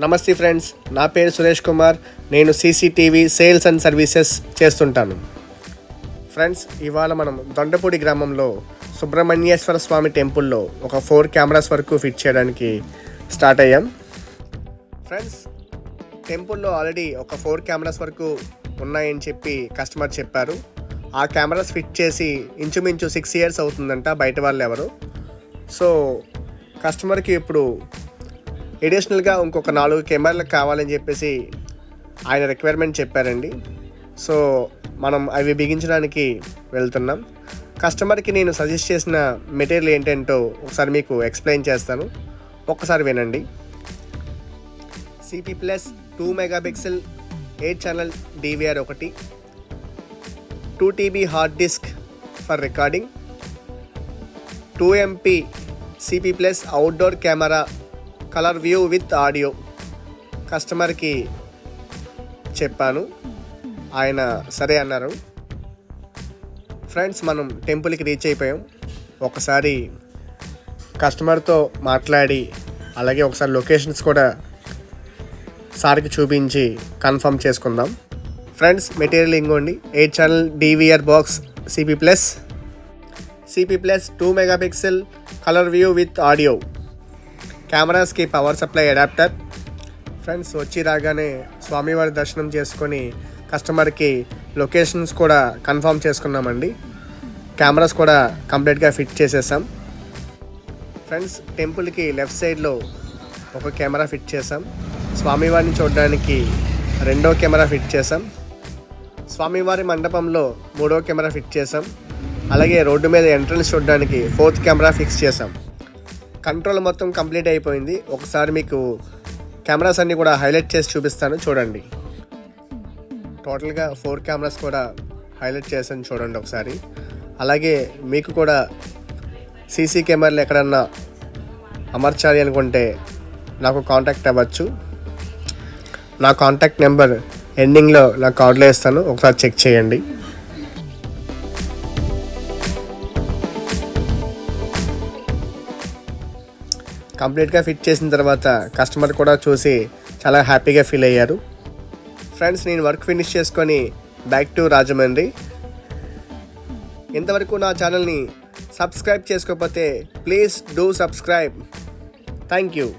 నమస్తే ఫ్రెండ్స్, నా పేరు సురేష్ కుమార్. నేను సీసీటీవీ సేల్స్ అండ్ సర్వీసెస్ చేస్తుంటాను. ఫ్రెండ్స్, ఇవాళ మనం దొండపూడి గ్రామంలో సుబ్రహ్మణ్యేశ్వర స్వామి టెంపుల్లో ఒక 4 కెమెరాస్ వరకు ఫిట్ చేయడానికి స్టార్ట్ అయ్యాం. ఫ్రెండ్స్, టెంపుల్లో ఆల్రెడీ ఒక 4 కెమెరాస్ వరకు ఉన్నాయని చెప్పి కస్టమర్ చెప్పారు. ఆ కెమెరాస్ ఫిట్ చేసి ఇంచుమించు 6 years అవుతుందంట, బయట వాళ్ళు ఎవరు. సో కస్టమర్కి ఇప్పుడు ఎడిషనల్గా ఇంకొక 4 కెమెరాలు కావాలని చెప్పేసి ఆయన రిక్వైర్మెంట్ చెప్పారండి. సో మనం అవి బిగించడానికి వెళ్తున్నాం. కస్టమర్కి నేను సజెస్ట్ చేసిన మెటీరియల్ ఏంటంటో ఒకసారి మీకు ఎక్స్ప్లెయిన్ చేస్తాను, ఒక్కసారి వినండి. CP+ 2 MP 8 channel DVR ఒకటి, 2 TB hard disk for recording, 2 MP CP+ outdoor camera colour view with audio కస్టమర్కి చెప్పాను. ఆయన సరే అన్నారు. ఫ్రెండ్స్, మనం టెంపుల్కి రీచ్ అయిపోయాం. ఒకసారి కస్టమర్తో మాట్లాడి అలాగే ఒకసారి లొకేషన్స్ కూడా సార్కి చూపించి కన్ఫర్మ్ చేసుకుందాం. ఫ్రెండ్స్, మెటీరియల్ ఇంకోండి. 8 channel DVR box CP+ 2 MP colour view with audio, కెమెరాస్కి పవర్ సప్లై అడాప్టర్. ఫ్రెండ్స్, వచ్చి రాగానే స్వామివారి దర్శనం చేసుకొని కస్టమర్కి లొకేషన్స్ కూడా కన్ఫర్మ్ చేసుకున్నామండి. కెమెరాస్ కూడా కంప్లీట్గా ఫిట్ చేసేసాం. ఫ్రెండ్స్, టెంపుల్కి లెఫ్ట్ సైడ్లో ఒక కెమెరా ఫిట్ చేసాం. స్వామివారిని చూడడానికి 2వ కెమెరా ఫిట్ చేసాం. స్వామివారి మండపంలో 3వ కెమెరా ఫిట్ చేసాం. అలాగే రోడ్డు మీద ఎంట్రన్స్ చూడడానికి 4th కెమెరా ఫిక్స్ చేసాం. కంట్రోల్ మొత్తం కంప్లీట్ అయిపోయింది. ఒకసారి మీకు కెమెరాస్ అన్నీ కూడా హైలైట్ చేసి చూపిస్తాను, చూడండి. టోటల్గా 4 కెమెరాస్ కూడా హైలైట్ చేసాను, చూడండి ఒకసారి. అలాగే మీకు కూడా సీసీ కెమెరాలు ఎక్కడన్నా అమర్చాలి అనుకుంటే నాకు కాంటాక్ట్ అవ్వచ్చు. నా కాంటాక్ట్ నెంబర్ ఎండింగ్లో నా కార్డులో ఇస్తాను, ఒకసారి చెక్ చేయండి. కంప్లీట్గా ఫిట్ చేసిన తర్వాత కస్టమర్ కూడా చూసి చాలా హ్యాపీగా ఫీల్ అయ్యారు. ఫ్రెండ్స్, నేను వర్క్ ఫినిష్ చేసుకొని బ్యాక్ టు రాజమండ్రి. ఇంతవరకు నా ఛానల్ని సబ్స్క్రైబ్ చేసుకోకపోతే please do subscribe. Thank you.